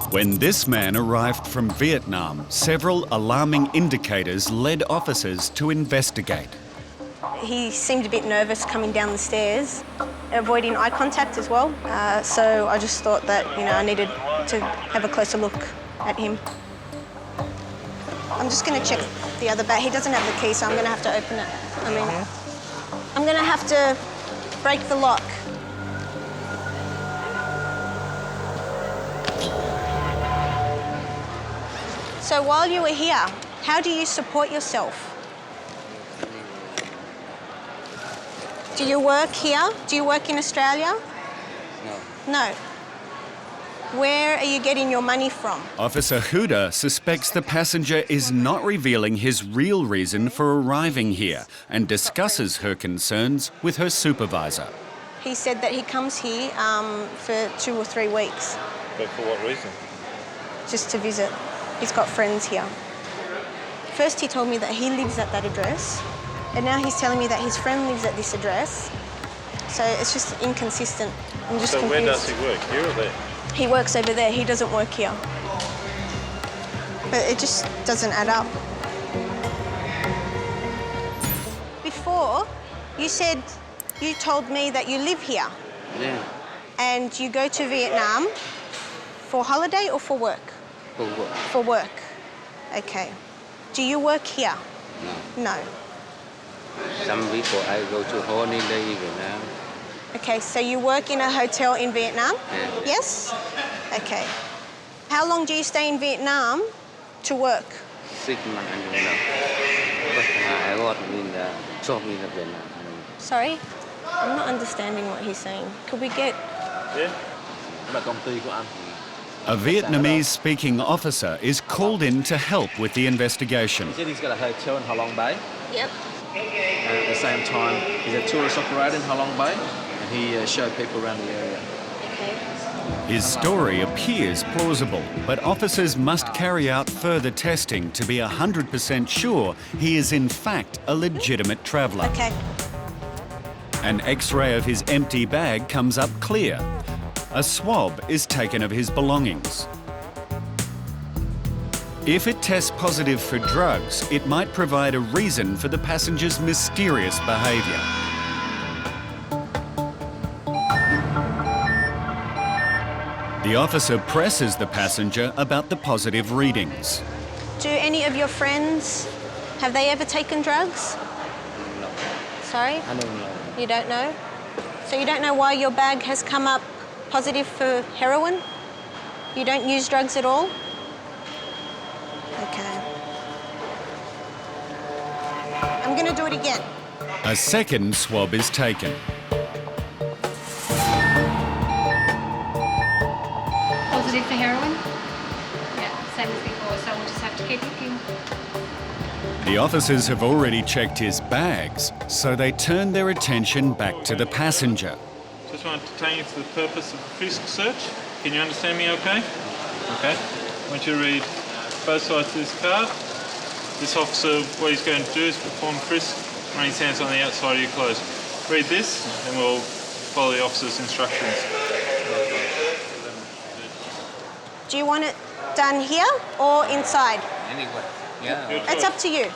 When this man arrived from Vietnam, several alarming indicators led officers to investigate. He seemed a bit nervous coming down the stairs, avoiding eye contact as well. So I just thought that, I needed to have a closer look at him. I'm just going to check the other bag. He doesn't have the key, so I'm going to have to open it. I'm going to have to break the lock. So while you were here, how do you support yourself? Do you work here? Do you work in Australia? No. No. Where are you getting your money from? Officer Huda suspects the passenger is not revealing his real reason for arriving here and discusses her concerns with her supervisor. He said that he comes here for 2 or 3 weeks. But for what reason? Just to visit. He's got friends here. First he told me that he lives at that address, and now he's telling me that his friend lives at this address. So it's just inconsistent. I'm just confused. Where does he work, here or there? He works over there, he doesn't work here. But it just doesn't add up. Before, you told me that you live here. Yeah. And you go to Vietnam for holiday or for work? For work. For work. Okay. Do you work here? No. No. Some people I go to holiday in Vietnam. Okay, so you work in a hotel in Vietnam? Yeah. Yes? Okay. How long do you stay in Vietnam to work? 6 months in Vietnam. But I work in the shop in Vietnam. Sorry? I'm not understanding what he's saying. Could we get... Yeah. Là công ty của anh. A Vietnamese-speaking officer is called in to help with the investigation. He said he's got a hotel in Ha Long Bay. Yep. And at the same time, he's a tourist operator in Ha Long Bay, and he showed people around the area. Okay. His story appears plausible, but officers must carry out further testing to be 100% sure he is in fact a legitimate traveller. Okay. An X-ray of his empty bag comes up clear. A swab is taken of his belongings. If it tests positive for drugs, it might provide a reason for the passenger's mysterious behaviour. The officer presses the passenger about the positive readings. Do any of your friends, have they ever taken drugs? No. Sorry? I don't know. You don't know? So you don't know why your bag has come up positive for heroin? You don't use drugs at all? Okay. I'm going to do it again. A second swab is taken. Positive for heroin? Yeah, same as before, so we'll just have to keep looking. The officers have already checked his bags, so they turn their attention back to the passenger. Just want to take you to the purpose of the frisk search. Can you understand me okay? Okay. I want you to read both sides of this card. This officer, what he's going to do is perform a frisk, run his hands on the outside of your clothes. Read this and we'll follow the officer's instructions. Do you want it done here or inside? Anyway, yeah. It's up to you.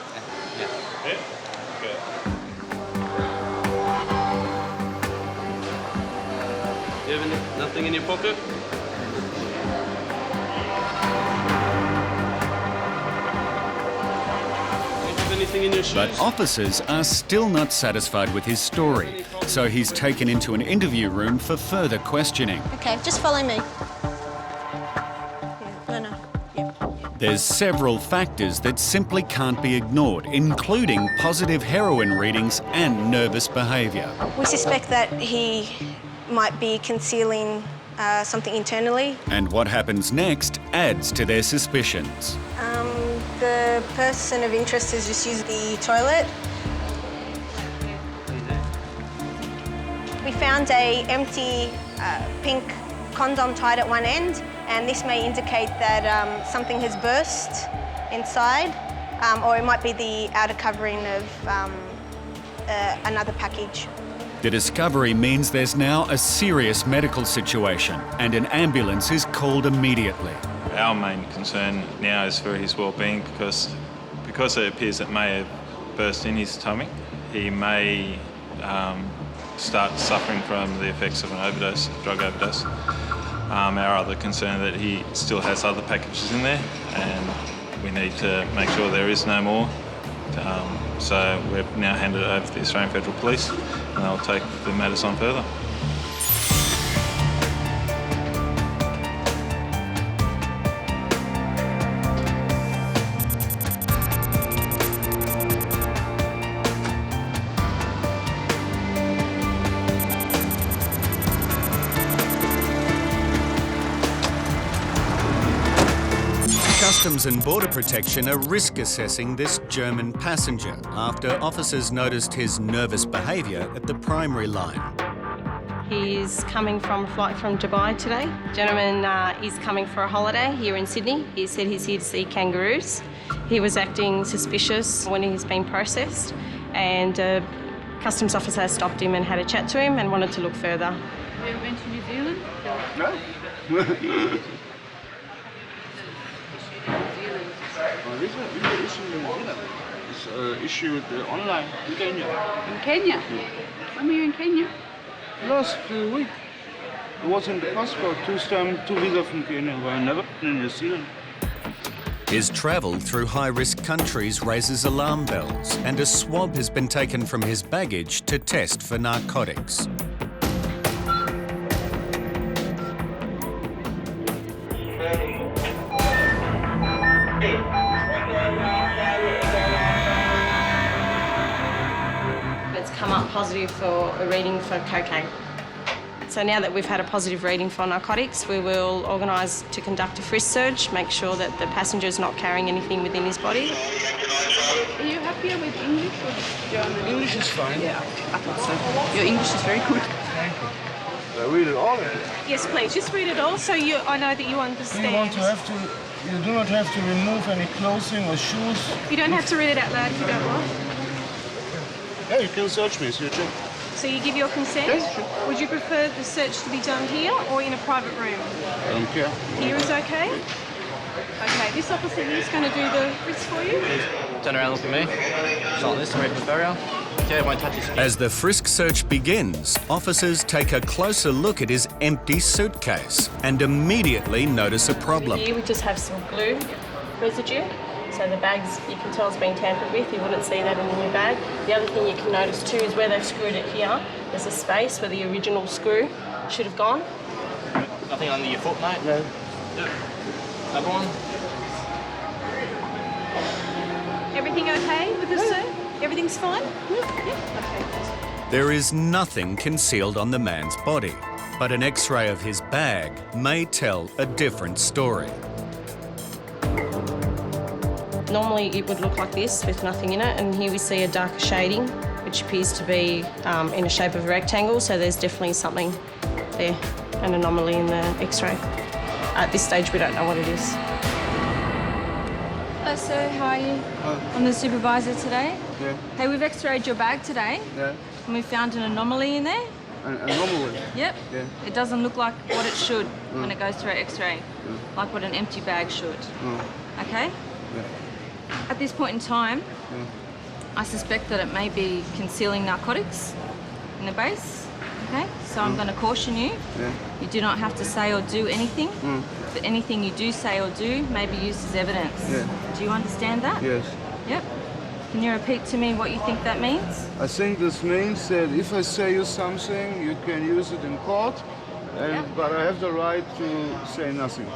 Yeah. Yeah? Okay. You have nothing in your pocket? Anything in your shoes? But officers are still not satisfied with his story, so he's taken into an interview room for further questioning. Okay, just follow me. Yeah, no. Yeah. There's several factors that simply can't be ignored, including positive heroin readings and nervous behaviour. We suspect that he might be concealing something internally. And what happens next adds to their suspicions. The person of interest has just used the toilet. We found a empty pink condom tied at one end, and this may indicate that something has burst inside, or it might be the outer covering of another package. The discovery means there's now a serious medical situation and an ambulance is called immediately. Our main concern now is for his well-being because it appears it may have burst in his tummy. He may start suffering from the effects of an overdose, drug overdose. Our other concern is that he still has other packages in there and we need to make sure there is no more. So we've now handed it over to the Australian Federal Police and they'll take the matters on further. Customs and Border Protection are risk assessing this German passenger after officers noticed his nervous behaviour at the primary line. He's coming from a flight from Dubai today. Gentleman is coming for a holiday here in Sydney. He said he's here to see kangaroos. He was acting suspicious when he's been processed and a customs officer stopped him and had a chat to him and wanted to look further. Have you ever been to New Zealand? No. This is issued online in Kenya. In Kenya? When were you in Kenya? Last week. It was in the passport, two visas from Kenya, but I never been in New Zealand. His travel through high-risk countries raises alarm bells and a swab has been taken from his baggage to test for narcotics. It's come up positive for a reading for cocaine. So now that we've had a positive reading for narcotics, we will organise to conduct a frisk search, make sure that the passenger is not carrying anything within his body. Are you happier with English or German? English is fine. Yeah, I thought so. Your English is very good. I read it all. Yes, please, just read it all so I know that you understand. You do not have to remove any clothing or shoes. You don't have to read it out loud if you don't want. Yeah, you can search me, so you check. So you give your consent? Yes, sure. Would you prefer the search to be done here or in a private room? I don't care. Here is okay? Okay, this officer here is going to do the frisk for you. Turn around, look at me. Start this, ready for burial. Okay, it won't touch his skin. As the frisk search begins, officers take a closer look at his empty suitcase and immediately notice a problem. Here we just have some glue residue. So the bags, you can tell, has been tampered with. You wouldn't see that in the new bag. The other thing you can notice too is where they've screwed it here. There's a space where the original screw should have gone. Nothing under your foot, mate? No. Another one? Everything okay with this, sir? Everything's fine? Yeah. Okay. There is nothing concealed on the man's body, but an X-ray of his bag may tell a different story. Normally it would look like this with nothing in it, and here we see a darker shading which appears to be in the shape of a rectangle, so there's definitely something there, an anomaly in the X-ray. At this stage we don't know what it is. Hello sir, how are you? I'm the supervisor today. Yeah. Hey, we've x-rayed your bag today Yeah. and we found an anomaly in there. An anomaly. Yep. Yeah. It doesn't look like what it should when it goes through x-ray, like what an empty bag should. Okay? Yeah. At this point in time, I suspect that it may be concealing narcotics in the base. Okay? So I'm going to caution you. Yeah. You do not have to say or do anything. But anything you do say or do may be used as evidence. Yeah. Do you understand that? Yes. Yep. Can you repeat to me what you think that means? I think this means that if I say you something, you can use it in court, but I have the right to say nothing.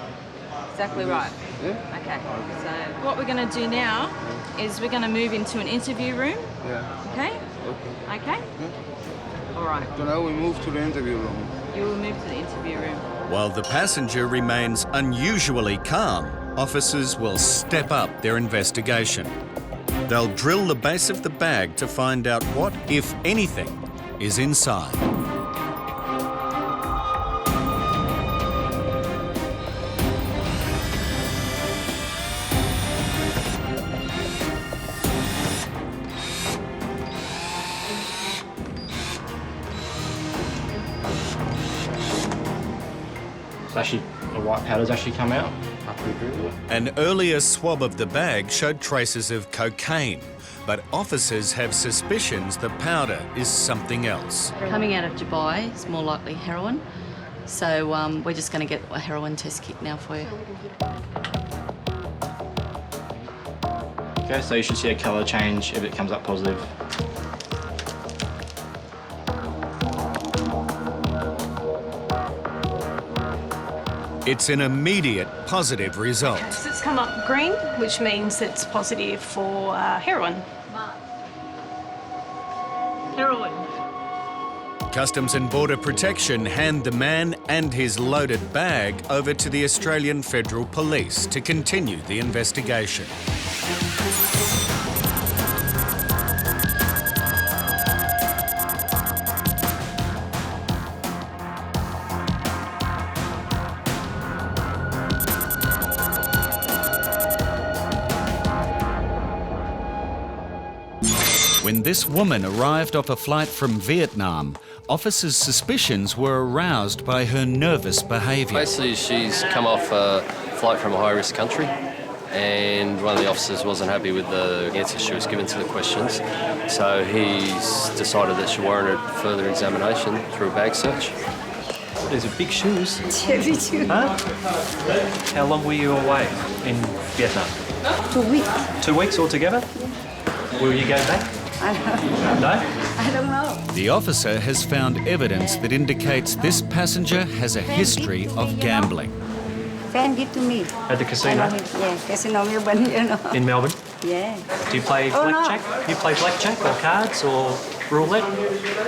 Exactly right. Yeah? Okay. So what we're going to do now is we're going to move into an interview room. Yeah. Okay? Okay. Okay? Yeah. All right. So now we move to the interview room. You will move to the interview room. While the passenger remains unusually calm, officers will step up their investigation. They'll drill the base of the bag to find out what, if anything, is inside. the white powder's actually come out after we drew it. An earlier swab of the bag showed traces of cocaine, but officers have suspicions the powder is something else. Coming out of Dubai, it's more likely heroin. So we're just going to get a heroin test kit now for you. Okay, so you should see a colour change if it comes up positive. It's an immediate positive result. So it's come up green, which means it's positive for heroin. Heroin. Customs and Border Protection hand the man and his loaded bag over to the Australian Federal Police to continue the investigation. When this woman arrived off a flight from Vietnam, officers' suspicions were aroused by her nervous behaviour. Basically, she's come off a flight from a high-risk country, and one of the officers wasn't happy with the answers she was given to the questions, so he's decided that she warranted further examination through a bag search. These are big shoes. Huh? How long were you away in Vietnam? 2 weeks. 2 weeks altogether? Will you go back? No? I don't know. The officer has found evidence that indicates this passenger has a history of gambling. Friend give to me. At the casino? Yeah, casino Melbourne, you know. In Melbourne? Yeah. Do you play blackjack? No. You play blackjack or cards or roulette?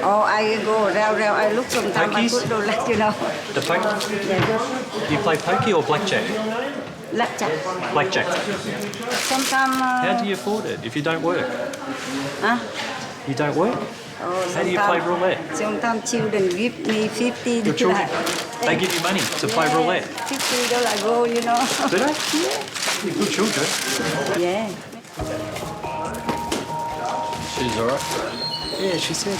Oh, I go round, I look sometimes, I put roulette, you know. The poker? Yeah, You play pokey or blackjack? blackjack. Blackjack. Sometimes... How do you afford it if you don't work? Huh? You don't work? Oh, How do you play roulette? Sometimes children give me 50. Your children? They give you money to play roulette? $50 go, you know. Do they? Yeah. You're good children. Yeah. She's all right? Yeah, she said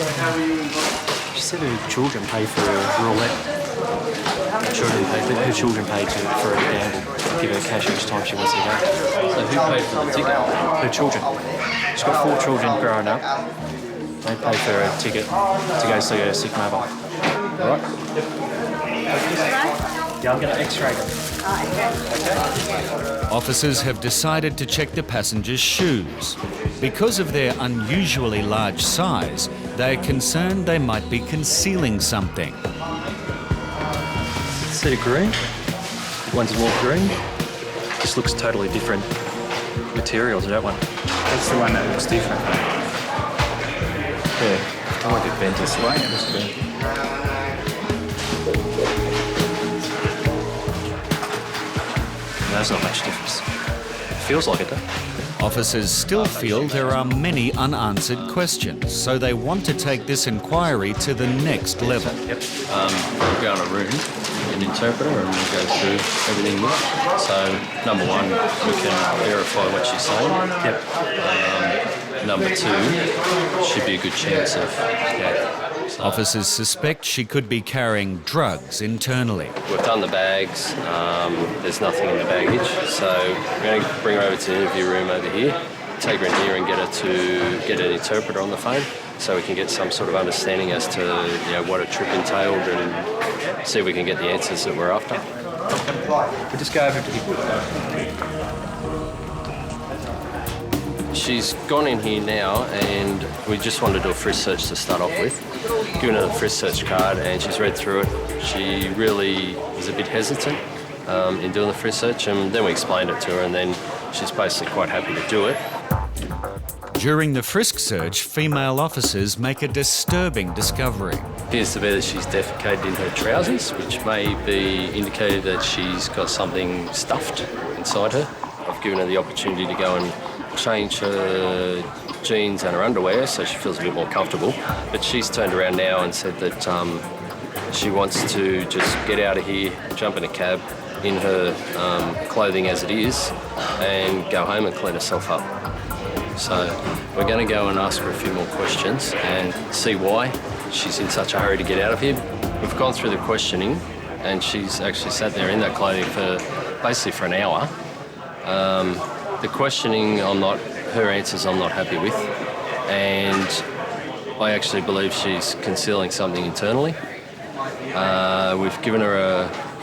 her children pay for roulette. Her children pay for a gamble. Give her cash each time she wants to go. So who paid for the ticket? Her children. She's got 4 children growing up. They pay for a ticket to go see her sick mother. All right? Yeah, I'm going to x-ray them. Okay? Officers have decided to check the passenger's shoes. Because of their unusually large size, they're concerned they might be concealing something. Set of green. One's more green. This looks totally different material to that one. That's the one that looks different. Yeah, I want it bent this way. It looks bent. There's not much difference. Feels like it though. Officers still feel there are many unanswered questions, so they want to take this inquiry to the next level. Yep. We'll go in a room, an interpreter, and we'll go through everything with her. So, number one, we can verify what she's saying. Yep. Number two, should be a good chance of... So, officers suspect she could be carrying drugs internally. We've done the bags, there's nothing in the baggage, so we're going to bring her over to the interview room over here, take her in here and get an interpreter on the phone so we can get some sort of understanding as to what a trip entailed and see if we can get the answers that we're after. We'll just go over to the... She's gone in here now and we just wanted to do a frisk search to start off with. Given her the frisk search card and she's read through it. She really is a bit hesitant in doing the frisk search, and then we explained it to her and then she's basically quite happy to do it. During the frisk search, female officers make a disturbing discovery. It appears to be that she's defecated in her trousers, which may be indicated that she's got something stuffed inside her. I've given her the opportunity to go and change her jeans and her underwear so she feels a bit more comfortable. But she's turned around now and said that she wants to just get out of here, jump in a cab in her clothing as it is and go home and clean herself up. So we're going to go and ask her a few more questions and see why she's in such a hurry to get out of here. We've gone through the questioning and she's actually sat there in that clothing for basically for an hour. The questioning, her answers I'm not happy with, and I actually believe she's concealing something internally.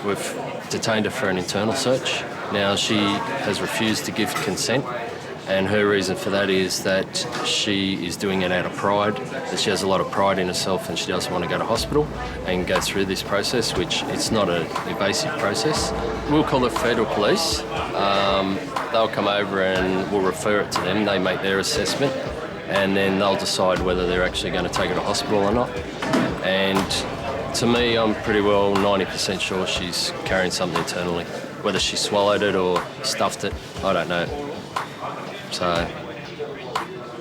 We've detained her for an internal search. Now she has refused to give consent, and her reason for that is that she is doing it out of pride, that she has a lot of pride in herself and she doesn't want to go to hospital and go through this process, which it's not an evasive process. We'll call the federal police. They'll come over and we'll refer it to them. They make their assessment and then they'll decide whether they're actually going to take her to hospital or not. And to me, I'm pretty well 90% sure she's carrying something internally. Whether she swallowed it or stuffed it, I don't know. So,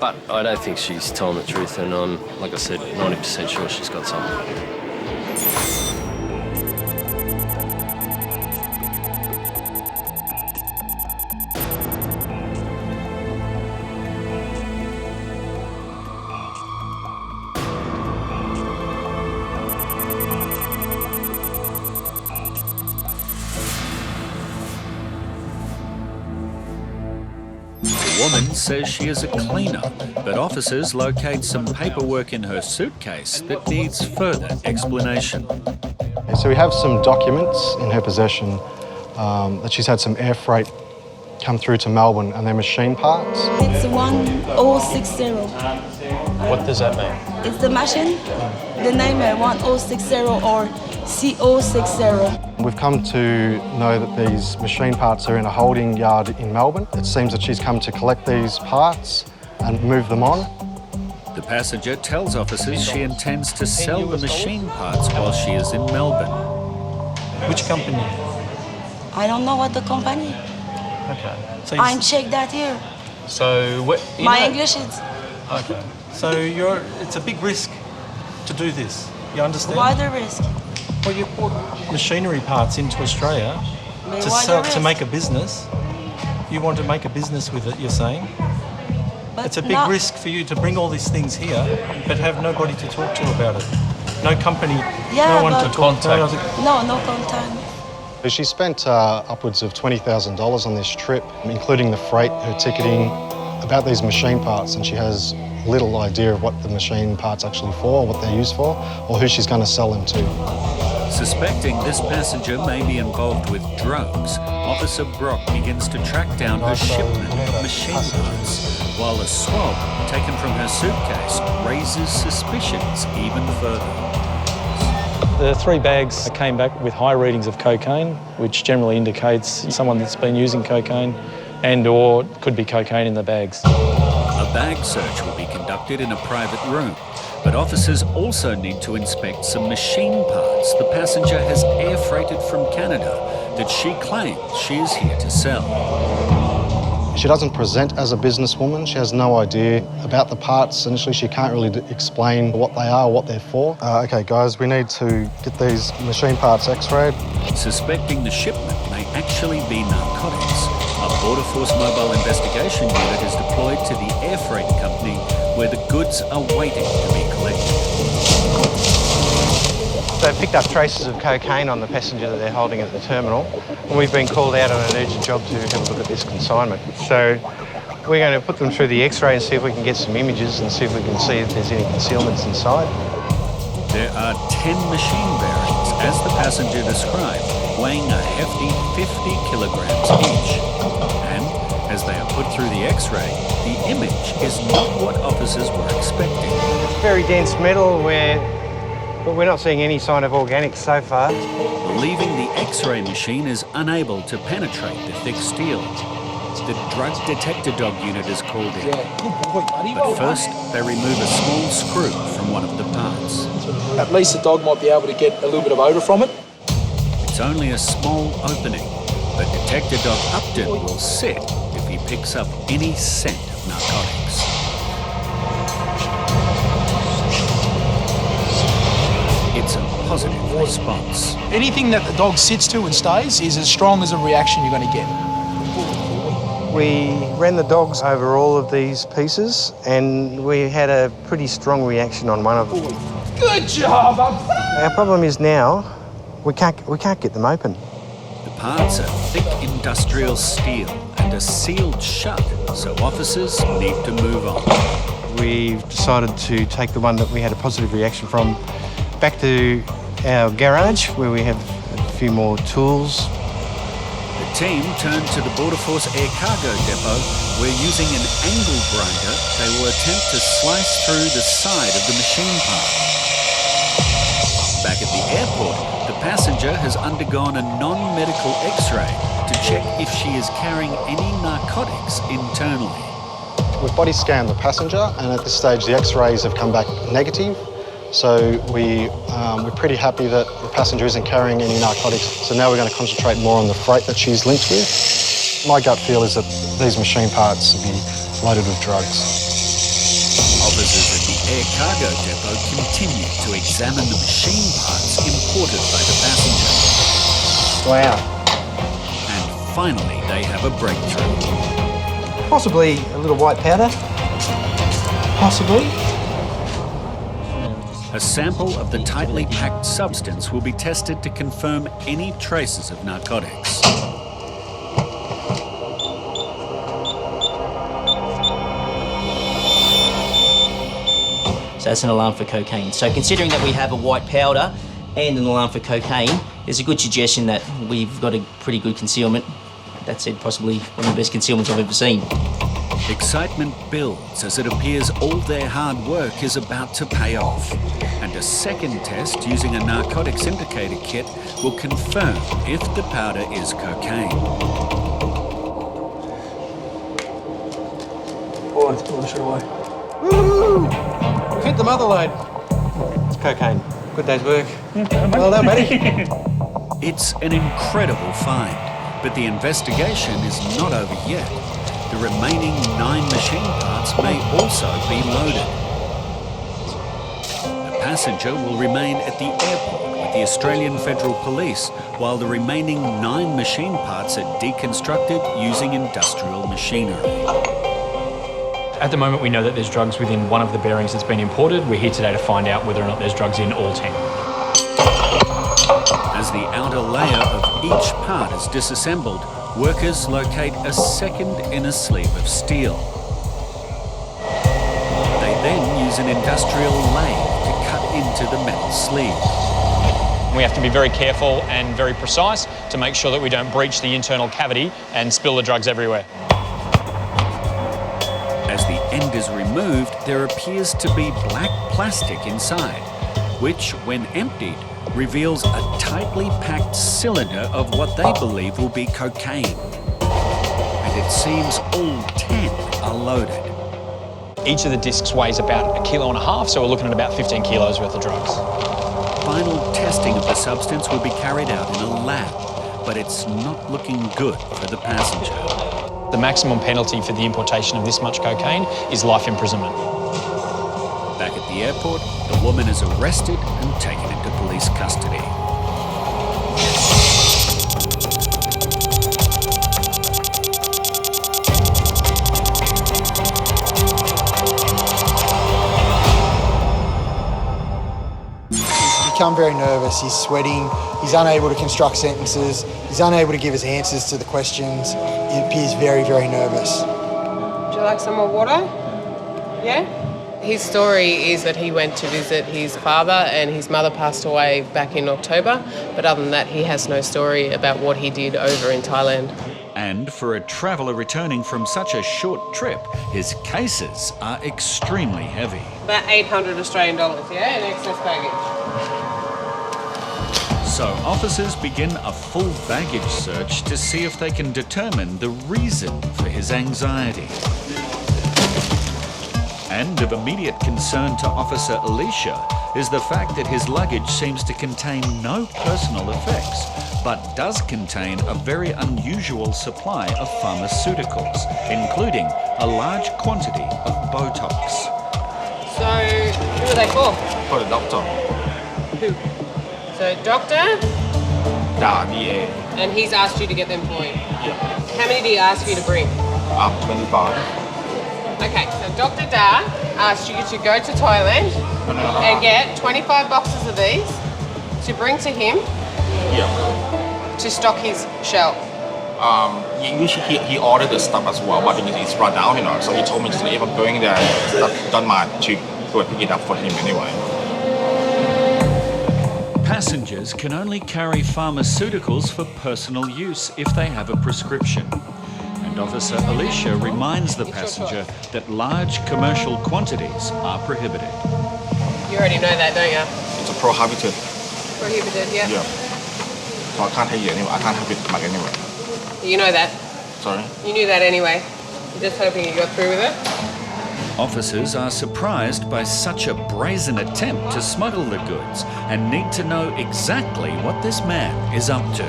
but I don't think she's telling the truth, and I'm, like I said, 90% sure she's got something. The woman says she is a cleaner, but officers locate some paperwork in her suitcase that needs further explanation. So we have some documents in her possession that she's had some air freight come through to Melbourne, and they're machine parts. It's 1060. What does that mean? It's the machine. The name is 1060 or CO60. We've come to know that these machine parts are in a holding yard in Melbourne. It seems that she's come to collect these parts and move them on. The passenger tells officers she intends to sell the machine parts while she is in Melbourne. Which company? I don't know what the company. Okay. So I'm check that here. So what? My English is. Okay. So it's a big risk to do this. You understand? Why the risk? Well, you brought machinery parts into Australia to why sell, the to risk? make a business. You want to make a business with it, you're saying? But It's a big no- risk for you to bring all these things here, but have nobody to talk to about it. No company, Yeah, no one but to contact. No contact. She spent upwards of $20,000 on this trip, including the freight, her ticketing, about these machine parts, and she has little idea of what the machine parts actually for, what they're used for, or who she's going to sell them to. Suspecting this passenger may be involved with drugs, Officer Brock begins to track down her shipment of machine parts, while a swab taken from her suitcase raises suspicions even further. The 3 bags came back with high readings of cocaine, which generally indicates someone that's been using cocaine and or could be cocaine in the bags. A bag search will be conducted in a private room, but officers also need to inspect some machine parts the passenger has air freighted from Canada that she claims she is here to sell. She doesn't present as a businesswoman. She has no idea about the parts. Initially, she can't really explain what they are, what they're for. Okay, guys, we need to get these machine parts x-rayed. Suspecting the shipment may actually be narcotics, a Border Force Mobile Investigation Unit is deployed to the air freight company where the goods are waiting to be collected. They've picked up traces of cocaine on the passenger that they're holding at the terminal, and we've been called out on an urgent job to have a look at this consignment. So we're going to put them through the x-ray and see if we can get some images and see if we can see if there's any concealments inside. There are 10 machine bearings, as the passenger described, weighing a hefty 50 kilograms each. And as they are put through the x-ray, the image is not what officers were expecting. It's very dense metal, but we're not seeing any sign of organics so far. Leaving the x-ray machine is unable to penetrate the thick steel. The drug detector dog unit is called in. But first, they remove a small screw from one of the parts. At least the dog might be able to get a little bit of odour from it. It's only a small opening, but detector dog Upton will sit if he picks up any scent of narcotics. It's a positive response. Anything that the dog sits to and stays is as strong as a reaction you're going to get. We ran the dogs over all of these pieces, and we had a pretty strong reaction on one of them. Good job, Our problem is now we can't get them open. The parts are thick industrial steel and are sealed shut, so officers need to move on. We've decided to take the one that we had a positive reaction from back to our garage where we have a few more tools. The team turned to the Border Force Air Cargo Depot where, using an angle grinder, they will attempt to slice through the side of the machine part. Back at the airport, the passenger has undergone a non-medical X-ray to check if she is carrying any narcotics internally. We've body scanned the passenger, and at this stage the X-rays have come back negative. So we're pretty happy that the passenger isn't carrying any narcotics. So now we're going to concentrate more on the freight that she's linked with. My gut feel is that these machine parts will be loaded with drugs. Officers at the Air Cargo Depot continue to examine the machine parts imported by the passenger. Wow. And finally they have a breakthrough. Possibly a little white powder. Possibly. A sample of the tightly packed substance will be tested to confirm any traces of narcotics. So that's an alarm for cocaine. So considering that we have a white powder and an alarm for cocaine, there's a good suggestion that we've got a pretty good concealment. That said, possibly one of the best concealments I've ever seen. Excitement builds as it appears all their hard work is about to pay off. And a second test using a narcotics indicator kit will confirm if the powder is cocaine. Oh, it's pulling straight away. Woo! We've hit the mother load. It's cocaine. Good day's work. Well done, buddy. It's an incredible find, but the investigation is not over yet. The remaining 9 machine parts may also be loaded. The passenger will remain at the airport with the Australian Federal Police while the remaining 9 machine parts are deconstructed using industrial machinery. At the moment, we know that there's drugs within one of the bearings that's been imported. We're here today to find out whether or not there's drugs in all 10. As the outer layer of each part is disassembled, workers locate a second inner sleeve of steel. They then use an industrial lathe to cut into the metal sleeve. We have to be very careful and very precise to make sure that we don't breach the internal cavity and spill the drugs everywhere. As the end is removed, there appears to be black plastic inside, which, when emptied, reveals a tightly packed cylinder of what they believe will be cocaine. And it seems all 10 are loaded. Each of the discs weighs about 1.5 kilos, so we're looking at about 15 kilos worth of drugs. Final testing of the substance will be carried out in a lab, but it's not looking good for the passenger. The maximum penalty for the importation of this much cocaine is life imprisonment. Back at the airport, the woman is arrested and taken into police custody. He's become very nervous, he's sweating, he's unable to construct sentences, he's unable to give us answers to the questions. He appears very, very nervous. Would you like some more water? Yeah? His story is that he went to visit his father and his mother passed away back in October, but other than that he has no story about what he did over in Thailand. And for a traveller returning from such a short trip, his cases are extremely heavy. About 800 Australian dollars, yeah, in excess baggage. So officers begin a full baggage search to see if they can determine the reason for his anxiety. And of immediate concern to Officer Alicia is the fact that his luggage seems to contain no personal effects, but does contain a very unusual supply of pharmaceuticals, including a large quantity of Botox. So, who are they for? For the doctor. Who? So, doctor? Yeah. And he's asked you to get them for you? Yeah. How many did he ask you to bring? 25. Okay, so Dr. Da asked you to go to Thailand and get 25 boxes of these to bring to him To stock his shelf. Usually he ordered the stuff as well, but it's run down, you know. So he told me just if I'm going there, don't mind to go and pick it up for him anyway. Passengers can only carry pharmaceuticals for personal use if they have a prescription. And Officer Alicia reminds the passenger that large commercial quantities are prohibited. You already know that, don't you? It's a prohibited. Prohibited, yeah. Yeah. So I can't take it anyway. I can't have it back anyway. You know that. Sorry? You knew that anyway. You're just hoping you got through with it. Officers are surprised by such a brazen attempt to smuggle the goods and need to know exactly what this man is up to.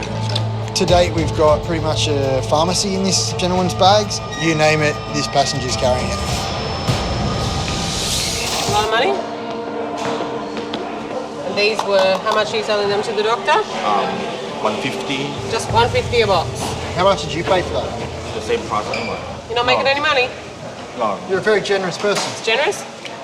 To date, we've got pretty much a pharmacy in this gentleman's bags. You name it, this passenger's carrying it. A lot of money? And these were, how much are you selling them to the doctor? 150. Just 150 a box. How much did you pay for that? The same price anyway. You're not making any money? No. You're a very generous person. It's generous?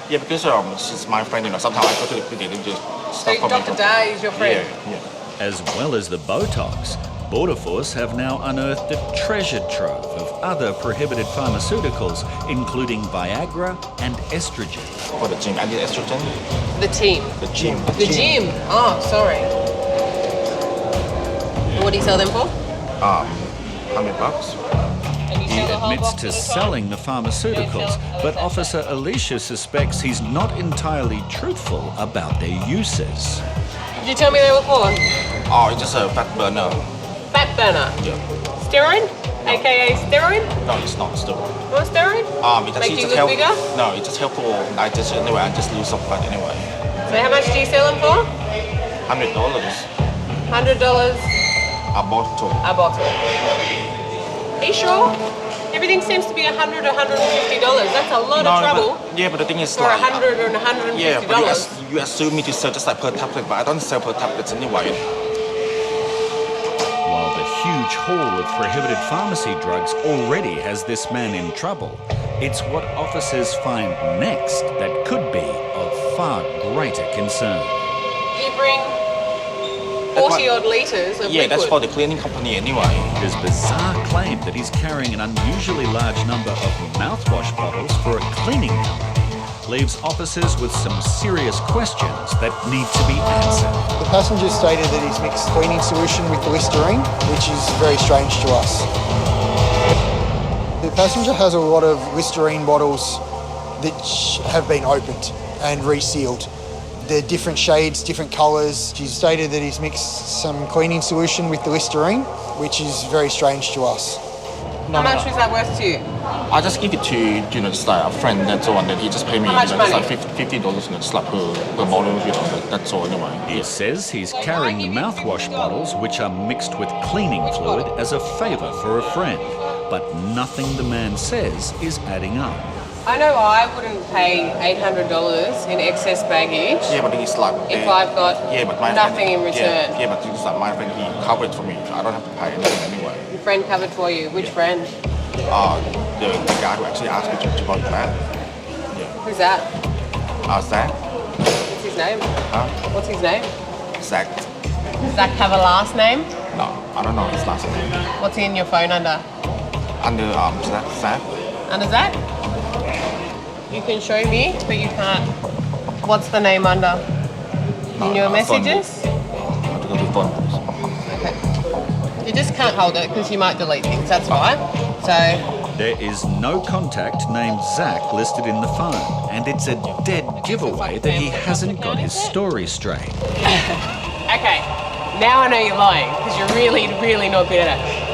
Yeah, because she's my friend, you know. Sometimes I go to the clinic and just So Dr. Day is your friend? Yeah. As well as the Botox, Border Force have now unearthed a treasure trove of other prohibited pharmaceuticals, including Viagra and estrogen. For the gym, I need estrogen. The team? The gym. The gym? Oh, sorry. And what do you sell them for? $100. He admits to selling the pharmaceuticals, but Officer Alicia suspects he's not entirely truthful about their uses. Did you tell me they were for? Oh, it's just a fat burner. Fat burner? Yeah. Steroid? AKA steroid? No, it's not steroid. Not steroid? It Make you just look help, bigger? No, it's just helpful. I just lose some fat anyway. So how much do you sell them for? $100. $100 A bottle. a bottle. Are you sure? Everything seems to be $100 or $150. That's a lot of trouble. But the thing is for like... $100 or $150. Yeah, but you assume me to sell just like per tablet, but I don't sell per tablets anyway. While the huge haul of prohibited pharmacy drugs already has this man in trouble, it's what officers find next that could be of far greater concern. You bring 40-odd litres of liquid. That's for the cleaning company anyway. His bizarre claim that he's carrying an unusually large number of mouthwash bottles for a cleaning company leaves officers with some serious questions that need to be answered. The passenger stated that he's mixed cleaning solution with Listerine, which is very strange to us. The passenger has a lot of Listerine bottles that have been opened and resealed. They're different shades, different colours. She stated that he's mixed some cleaning solution with the Listerine, which is very strange to us. How much was that worth to you? I just give it to, just like a friend, that's all, and then he just pay me, How much just money? Oh, like $50, just like per bottle, that's all anyway. He says he's carrying the mouthwash bottles, which are mixed with cleaning fluid, as a favour for a friend. But nothing the man says is adding up. I know I wouldn't pay $800 in excess baggage. Yeah, but it's like... if I've got nothing in return. Yeah, but it's like my friend, he covered for me. I don't have to pay anything anyway. Your friend covered for you. Which friend? The guy who actually asked me to buy that. Yeah. Who's that? Zach. What's his name? Huh? What's his name? Zach. Does Zach have a last name? No, I don't know his last name. What's he in your phone under? Under Zach. Under Zach? You can show me, but you can't. What's the name under? In your messages? I have to go to the phone. Okay. You just can't hold it because you might delete things, that's why. So... There is no contact named Zach listed in the phone, and it's a dead giveaway that he hasn't got his story straight. Okay, now I know you're lying because you're really, really not good at it.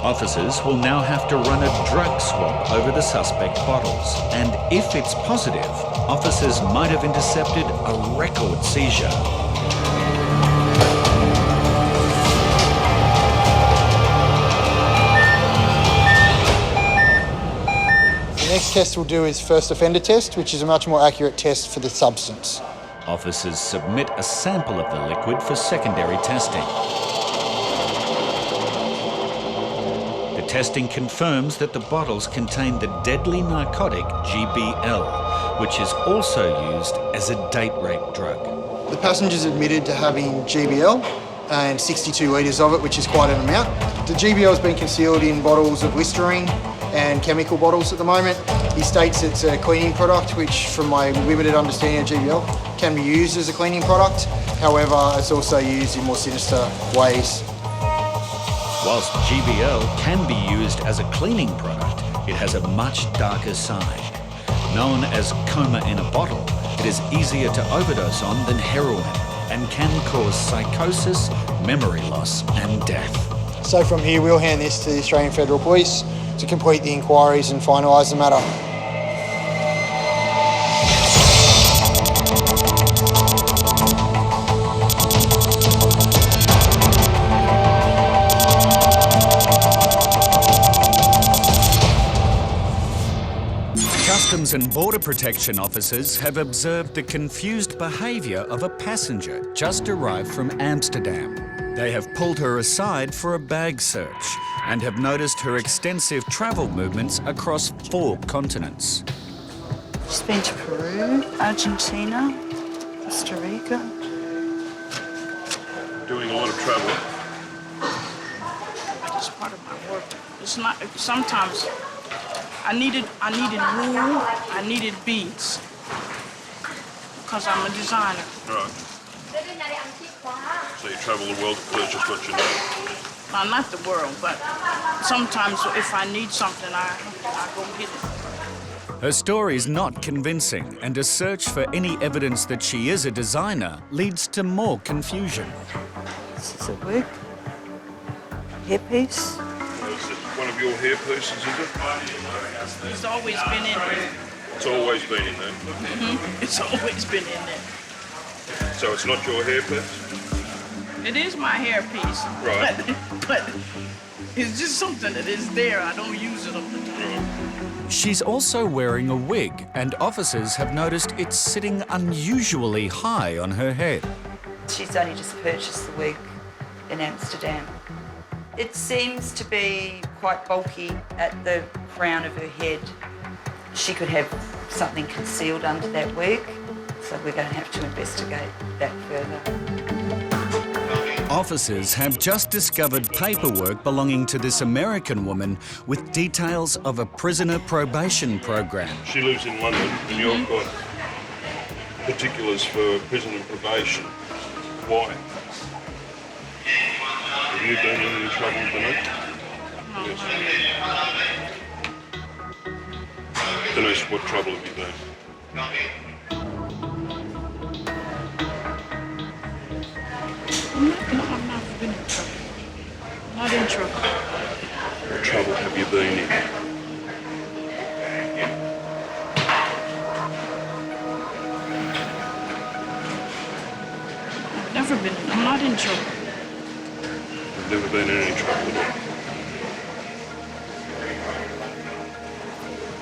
Officers will now have to run a drug swab over the suspect bottles, and if it's positive, officers might have intercepted a record seizure. The next test we'll do is first offender test, which is a much more accurate test for the substance. Officers submit a sample of the liquid for secondary testing. The testing confirms that the bottles contain the deadly narcotic GBL, which is also used as a date rape drug. The passenger's admitted to having GBL, and 62 litres of it, which is quite an amount. The GBL has been concealed in bottles of Listerine and chemical bottles at the moment. He states it's a cleaning product, which from my limited understanding of GBL, can be used as a cleaning product. However, it's also used in more sinister ways. Whilst GBL can be used as a cleaning product, it has a much darker side. Known as coma in a bottle, it is easier to overdose on than heroin and can cause psychosis, memory loss and death. So from here, we'll hand this to the Australian Federal Police to complete the inquiries and finalise the matter. Customs and Border Protection officers have observed the confused behaviour of a passenger just arrived from Amsterdam. They have pulled her aside for a bag search and have noticed her extensive travel movements across 4 continents. She's been to Peru, Argentina, Costa Rica. Doing a lot of travel. It's part of my work. It's not, sometimes I needed wool, I needed beads, because I'm a designer. Right. So you travel the world to purchase what you need? Well, not the world, but sometimes if I need something, I go get it. Her story is not convincing, and a search for any evidence that she is a designer leads to more confusion. This is a wig, hairpiece. Is it one of your hair pieces, is it? It's always been in there. It's always been in there? It's always been in there. So it's not your hair piece? It is my hairpiece. Right. But it's just something that is there. I don't use it all the time. She's also wearing a wig, and officers have noticed it's sitting unusually high on her head. She's only just purchased the wig in Amsterdam. It seems to be quite bulky at the crown of her head. She could have something concealed under that wig, so we're going to have to investigate that further. Officers have just discovered paperwork belonging to this American woman with details of a prisoner probation program. She lives in London and you've got particulars for prisoner probation. Why? Have you been in any trouble tonight? Yes. Denise, what trouble have you been? No, I've not been in trouble. Not in trouble. What trouble have you been in? I've never been in. I'm not in trouble. You've never been in any trouble at all?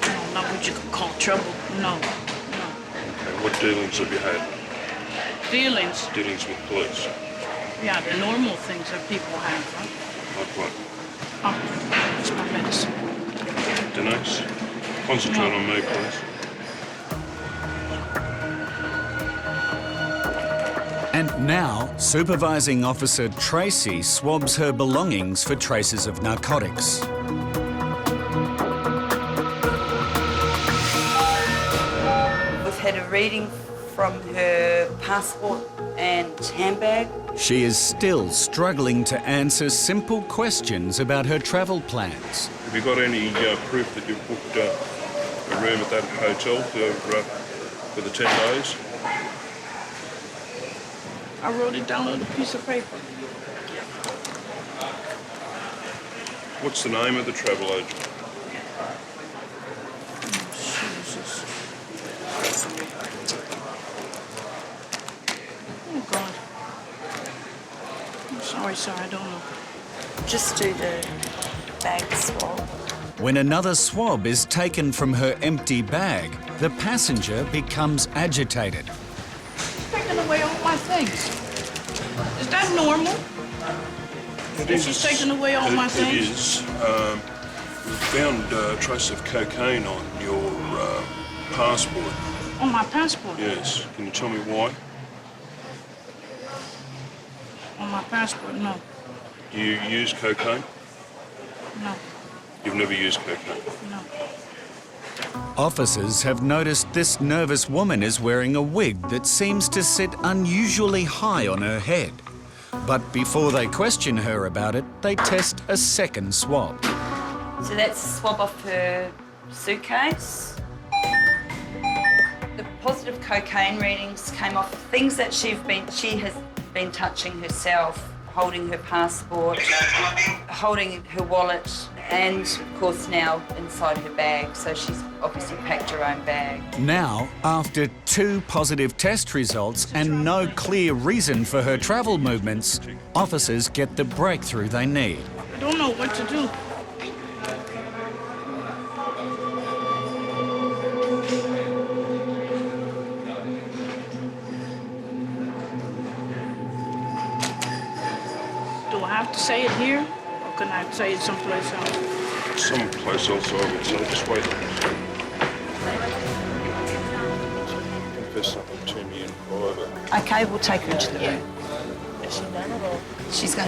No, not what you could call trouble. No. Okay, what dealings have you had? Dealings? Dealings with police? Yeah, the normal things that people have, right? Like what? Oh, it's my medicine. Denise, concentrate on me, please. And now, Supervising Officer Tracy swabs her belongings for traces of narcotics. We've had a reading from her passport and handbag. She is still struggling to answer simple questions about her travel plans. Have you got any proof that you've booked a room at that hotel for the 10 days? I wrote it down on a piece of paper. What's the name of the travel agent? Oh, God. I'm sorry, sir, I don't know. Just do the bag swab. When another swab is taken from her empty bag, the passenger becomes agitated. Taking away all my things. Is that normal? She's taking away all my things? It is. We found a trace of cocaine on your passport. On my passport? Yes. Can you tell me why? On my passport, no. Do you use cocaine? No. You've never used cocaine? No. Officers have noticed this nervous woman is wearing a wig that seems to sit unusually high on her head. But before they question her about it, they test a second swab. So that's a swab off her suitcase. The positive cocaine readings came off things that she has been touching herself, holding her passport, holding her wallet, and of course now inside her bag. So she's obviously packed her own bag. Now, after 2 positive test results and no clear reason for her travel movements, officers get the breakthrough they need. I don't know what to do. Do I have to say it here, or can I say it someplace else? Someplace else, I would say. Just wait. Confess something to me in private. Okay, we'll take her into the room. Has she done it or?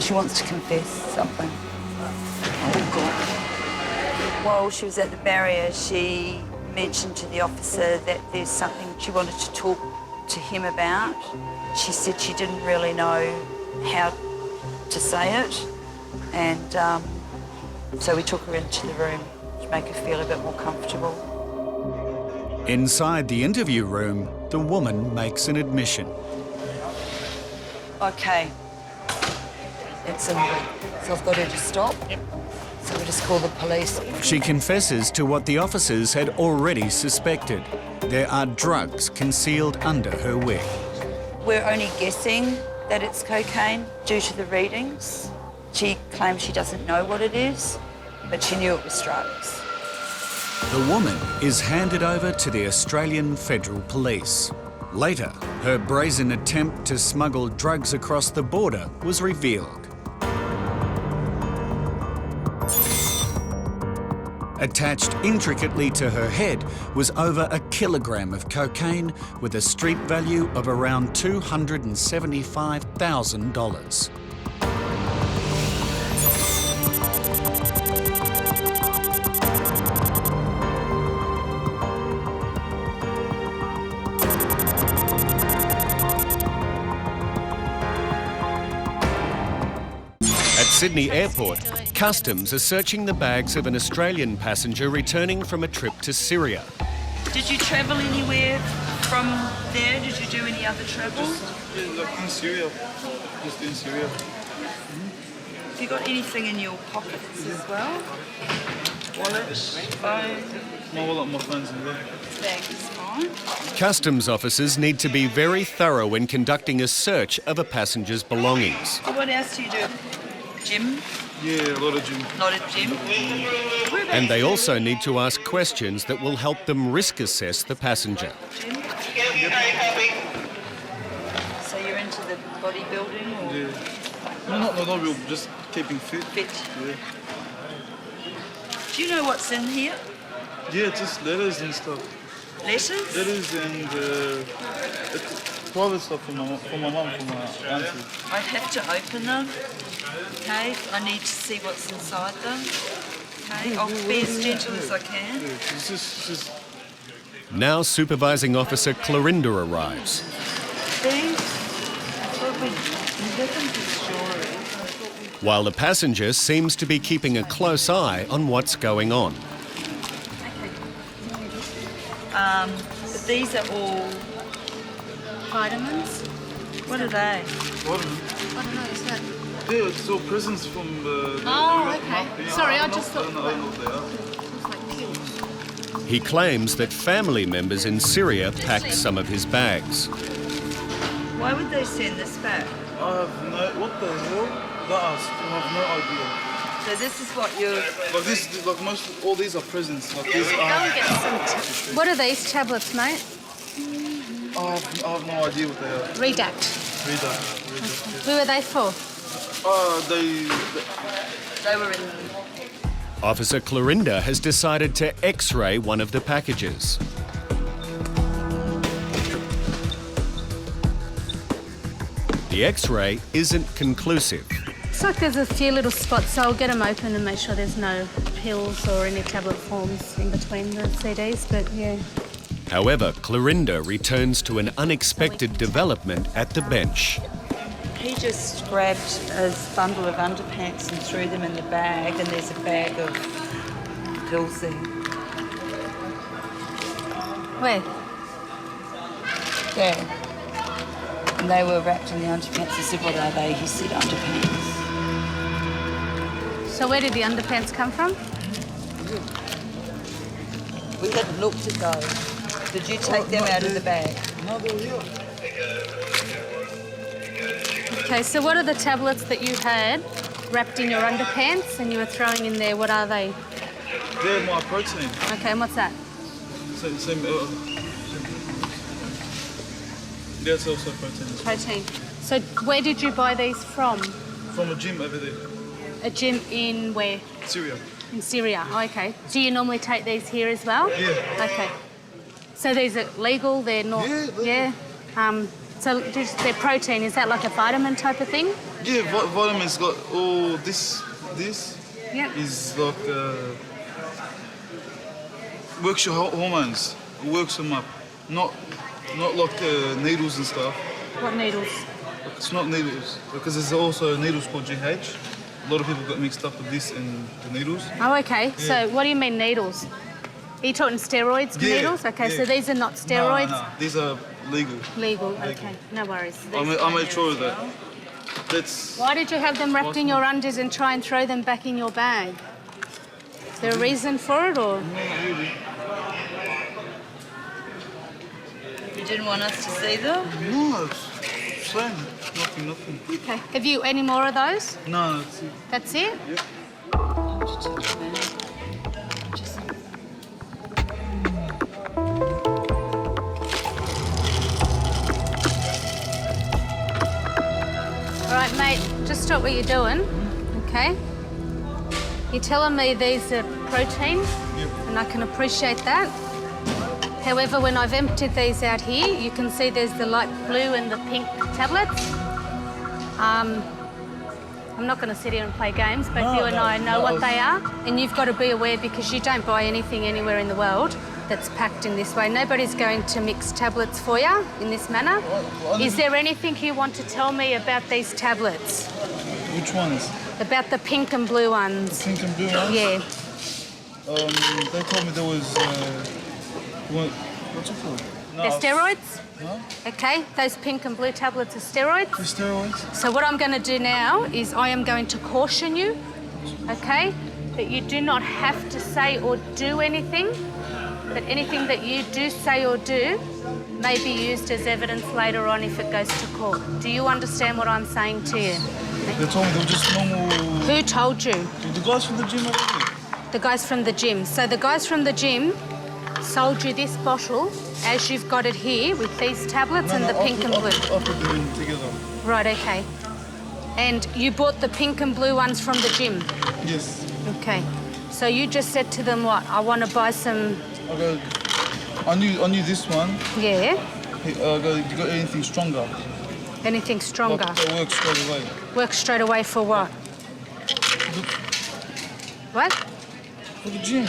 She wants to confess something. Oh God. While she was at the barrier, she mentioned to the officer that there's something she wanted to talk to him about. She said she didn't really know how to say it, and so we took her into the room to make her feel a bit more comfortable. Inside the interview room, the woman makes an admission. Okay, it's in the, so I've got her to stop. Yep. So we just call the police. She confesses to what the officers had already suspected. There are drugs concealed under her wig. We're only guessing that it's cocaine due to the readings. She claims she doesn't know what it is, but she knew it was drugs. The woman is handed over to the Australian Federal Police. Later, her brazen attempt to smuggle drugs across the border was revealed. Attached intricately to her head was over 1 kilogram of cocaine with a street value of around $275,000. At Sydney Airport, Customs are searching the bags of an Australian passenger returning from a trip to Syria. Did you travel anywhere from there? Did you do any other travel? Like in Syria. Just in Syria. Have you got anything in your pockets as well? Wallet, phone? My wallet, my phone's in there. Bag is fine. Customs officers need to be very thorough when conducting a search of a passenger's belongings. So what else do you do? Gym? Yeah, a lot of gym. A lot of gym? And they also need to ask questions that will help them risk assess the passenger. Gym? So you're into the bodybuilding or? Yeah. No, not real, just keeping fit. Fit? Yeah. Do you know what's in here? Yeah, just letters and stuff. Letters? Letters and private stuff for my mum, for my auntie. I'd have to open them. Okay, I need to see what's inside them. Okay, I'll be as gentle as I can. Yeah, it's just... Now Supervising Officer Clorinda arrives. These? While the passenger seems to be keeping a close eye on what's going on. But these are all vitamins. What are they? Vitamins? I don't know, is that? Yeah, it's all presents from the... Oh, okay. Sorry, I just thought... I don't know what they are. He claims that family members in Syria packed some of his bags. Why would they send this back? I have no... What the hell? I have no idea. So this is what you're... Like this, like most, all these are presents. Like these Go and get some... What are these tablets, mate? I have no idea what they are. Redact. Redact. Who are they for? They were in... Officer Clorinda has decided to X-ray one of the packages. The X-ray isn't conclusive. Looks like there's a few little spots, so I'll get them open and make sure there's no pills or any tablet forms in between the CDs, but yeah. However, Clorinda returns to an unexpected development at the bench. He just grabbed a bundle of underpants and threw them in the bag, and there's a bag of pills there. Where? There. And they were wrapped in the underpants. I said, what are they? He said, underpants. So where did the underpants come from? We hadn't looked at those. Did you take them out of the bag? No, they were here. Okay, so what are the tablets that you had wrapped in your underpants and you were throwing in there? What are they? They're my protein. Okay, and what's that? Same. That's also protein. Protein. So where did you buy these from? From a gym over there. A gym in where? Syria. In Syria, oh, okay. Do you normally take these here as well? Yeah. Okay. So these are legal, they're not... Yeah? So they're protein, is that like a vitamin type of thing? Yeah, vitamins got all this Yeah. is like works your hormones, works them up, not like needles and stuff. What needles? It's not needles because there's also needles called GH. A lot of people got mixed up with this and the needles. Oh, okay. Yeah. So what do you mean needles? Are you talking steroids, needles? Okay, so these are not steroids? No, these are legal. Legal, okay. No worries. I made sure of that. That's... Why did you have them wrapped in your undies and try and throw them back in your bag? Is there a reason for it, or...? Not really. You didn't want us to see them? No, it's same. Nothing. Okay. Have you any more of those? No, that's it. That's it? Yep. All right, mate, just stop what you're doing, okay? You're telling me these are protein, and I can appreciate that. However, when I've emptied these out here, you can see there's the light blue and the pink tablets. I'm not going to sit here and play games, but you and I know what they are, and you've got to be aware because you don't buy anything anywhere in the world that's packed in this way. Nobody's going to mix tablets for you in this manner. Is there anything you want to tell me about these tablets? Which ones? About the pink and blue ones. The pink and blue ones? Yeah. They told me there was... what's it called? No, They're steroids? No. Okay, those pink and blue tablets are steroids. The steroids? So what I'm going to do now is I am going to caution you, okay, that you do not have to say or do anything, but anything that you do say or do may be used as evidence later on if it goes to court. Do you understand what I'm saying to you? They told me they were just normal... Who told you? The guys from the gym over there. The guys from the gym. So the guys from the gym sold you this bottle as you've got it here with these tablets and the pink and blue. I put them in together. Right, okay. And you bought the pink and blue ones from the gym? Yes. Okay. So you just said to them what? I want to buy some... I knew this one. Yeah? I go, you got anything stronger? Anything stronger? That works straight away. Works straight away for what? What? For the gym.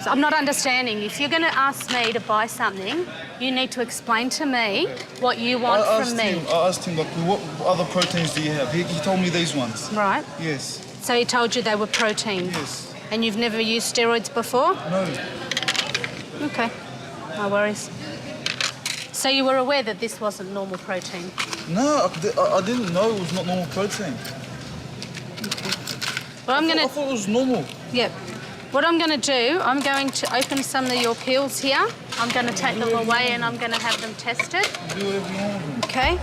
So I'm not understanding. If you're going to ask me to buy something, you need to explain to me what you want from me. I asked him, like, what other proteins do you have? He told me these ones. Right. Yes. So he told you they were protein? Yes. And you've never used steroids before? No. Okay. No worries. So you were aware that this wasn't normal protein? No, I didn't know it was not normal protein. Okay. Well, I thought it was normal. Yep. What I'm going to do, I'm going to open some of your pills here. I'm going to take them away and I'm going to have them tested. Do whatever you want. Okay.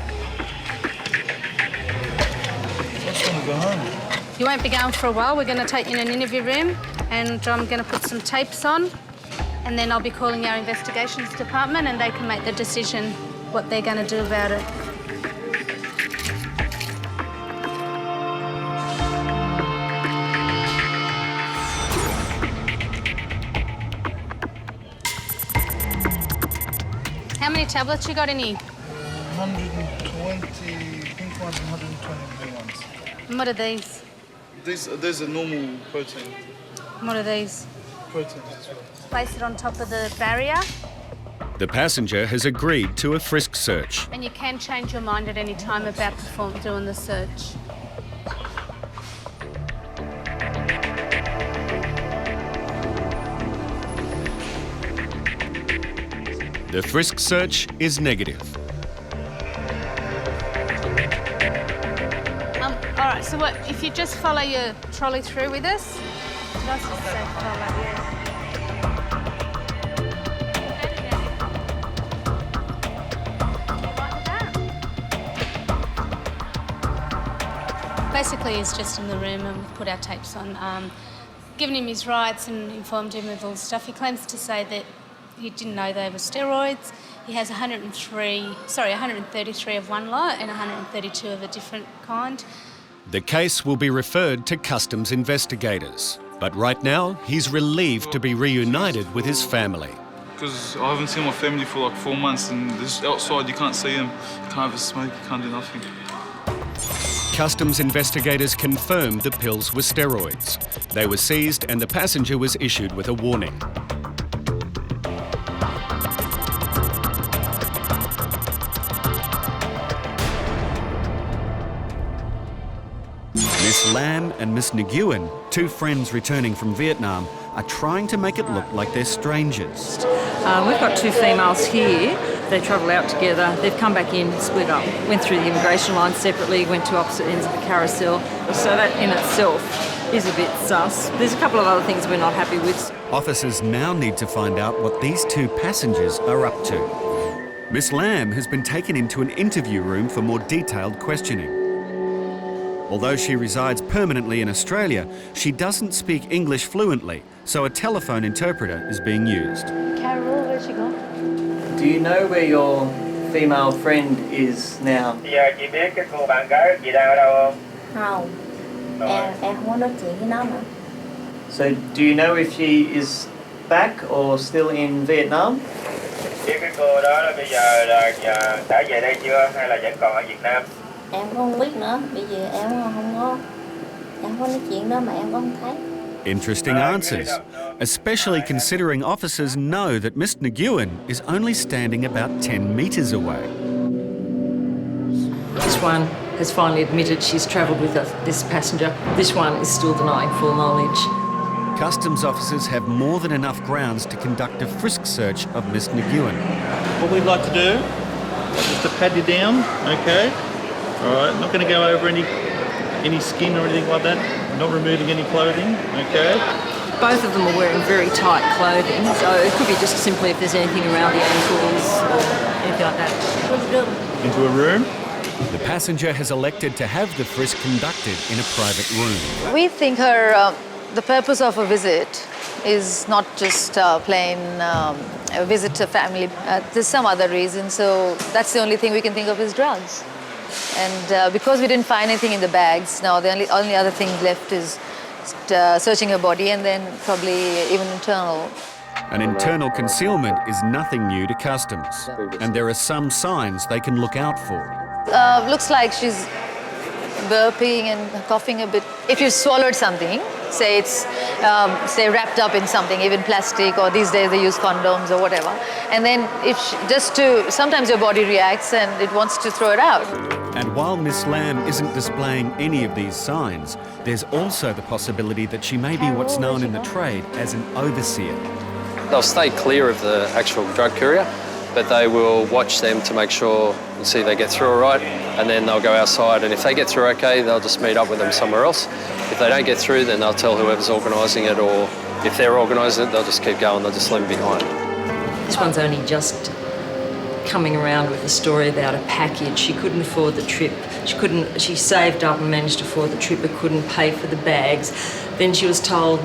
I just want to go home. You won't be going for a while. We're going to take you in an interview room and I'm going to put some tapes on and then I'll be calling our investigations department and they can make the decision what they're going to do about it. How many tablets you got in here? 120, pink ones and 120 blue ones. And what are these? There's a normal protein. What are these? Proteins as well. Place it on top of the barrier. The passenger has agreed to a frisk search. And you can change your mind at any time about doing the search. The frisk search is negative. All right, so what, if you just follow your trolley through with us? Did I just say follow? Yeah. Basically, he's just in the room and we've put our tapes on, given him his rights and informed him of all the stuff. He claims to say that he didn't know they were steroids. He has 133 of one lot and 132 of a different kind. The case will be referred to customs investigators. But right now, he's relieved to be reunited with his family. Because I haven't seen my family for like 4 months and this outside you can't see them. You can't have a smoke, you can't do nothing. Customs investigators confirmed the pills were steroids. They were seized and the passenger was issued with a warning. Miss Lam and Miss Nguyen, two friends returning from Vietnam, are trying to make it look like they're strangers. We've got two females here. They travel out together. They've come back in, split up, went through the immigration line separately, went to opposite ends of the carousel. So that in itself is a bit sus. There's a couple of other things we're not happy with. Officers now need to find out what these two passengers are up to. Miss Lam has been taken into an interview room for more detailed questioning. Although she resides permanently in Australia, she doesn't speak English fluently, so a telephone interpreter is being used. Carol, where'd she go? Do you know where your female friend is now? Giờ chị biết cái cô bạn gái chị đang ở đâu không? Không. Em không có nói chuyện với nó nữa. So, do you know if she is back or still in Vietnam? Biết cái cô đó là bây giờ là đã về đây chưa hay là vẫn còn ở Việt Nam? Em không biết nữa. Bây giờ em không có nói chuyện đó mà em không thấy. Interesting answers, especially considering officers know that Miss Nguyen is only standing about 10 metres away. This one has finally admitted she's travelled with this passenger. This one is still denying full knowledge. Customs officers have more than enough grounds to conduct a frisk search of Miss Nguyen. What we'd like to do is to pat you down, okay? All right, not going to go over any skin or anything like that. Not removing any clothing, okay? Both of them are wearing very tight clothing, so it could be just simply if there's anything around the ankles or anything like that. Into a room? The passenger has elected to have the frisk conducted in a private room. We think the purpose of a visit is not just plain a visit to family. There's some other reason, so that's the only thing we can think of is drugs. And because we didn't find anything in the bags, now the only other thing left is searching her body and then probably even internal. An internal concealment is nothing new to customs, and there are some signs they can look out for. Looks like she's burping and coughing a bit. If you swallowed something, say it's wrapped up in something, even plastic, or these days they use condoms or whatever, and then sometimes your body reacts and it wants to throw it out. And while Miss Lam isn't displaying any of these signs, there's also the possibility that she may be what's known in the trade as an overseer. They'll stay clear of the actual drug courier, but they will watch them to make sure and see they get through all right, and then they'll go outside, and if they get through okay, they'll just meet up with them somewhere else. If they don't get through, then they'll tell whoever's organising it, or if they're organising it, they'll just keep going, they'll just leave them behind. This one's only just coming around with a story about a package. She couldn't afford the trip. She saved up and managed to afford the trip but couldn't pay for the bags. Then she was told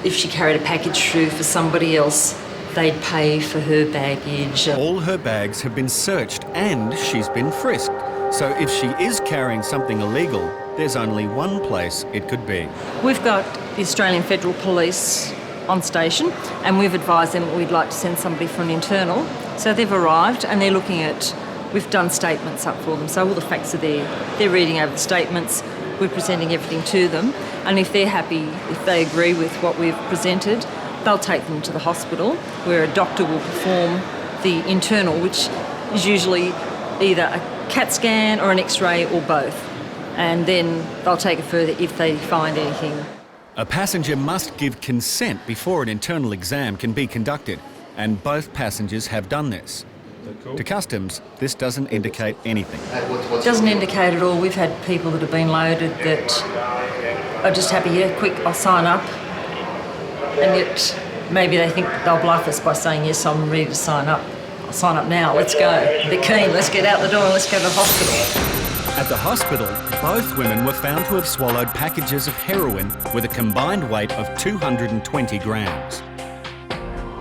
if she carried a package through for somebody else, they'd pay for her baggage. All her bags have been searched and she's been frisked. So if she is carrying something illegal, there's only one place it could be. We've got the Australian Federal Police on station and we've advised them that we'd like to send somebody for an internal. So they've arrived and they're looking at We've done statements up for them, so all the facts are there. They're reading over the statements, we're presenting everything to them, and if they're happy, if they agree with what we've presented, they'll take them to the hospital where a doctor will perform the internal, which is usually either a CAT scan or an X-ray or both, and then they'll take it further if they find anything. A passenger must give consent before an internal exam can be conducted, and both passengers have done this. To Customs, this doesn't indicate anything. It doesn't indicate at all. We've had people that have been loaded that are just happy, yeah, quick, I'll sign up. And yet maybe they think they'll bluff us by saying, yes, I'm ready to sign up. I'll sign up now, let's go. They're keen, let's get out the door and let's go to the hospital. At the hospital, both women were found to have swallowed packages of heroin with a combined weight of 220 grams.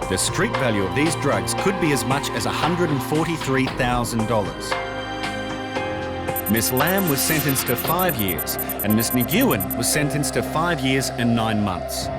The street value of these drugs could be as much as $143,000. Miss Lamb was sentenced to 5 years and Miss Nguyen was sentenced to 5 years and 9 months.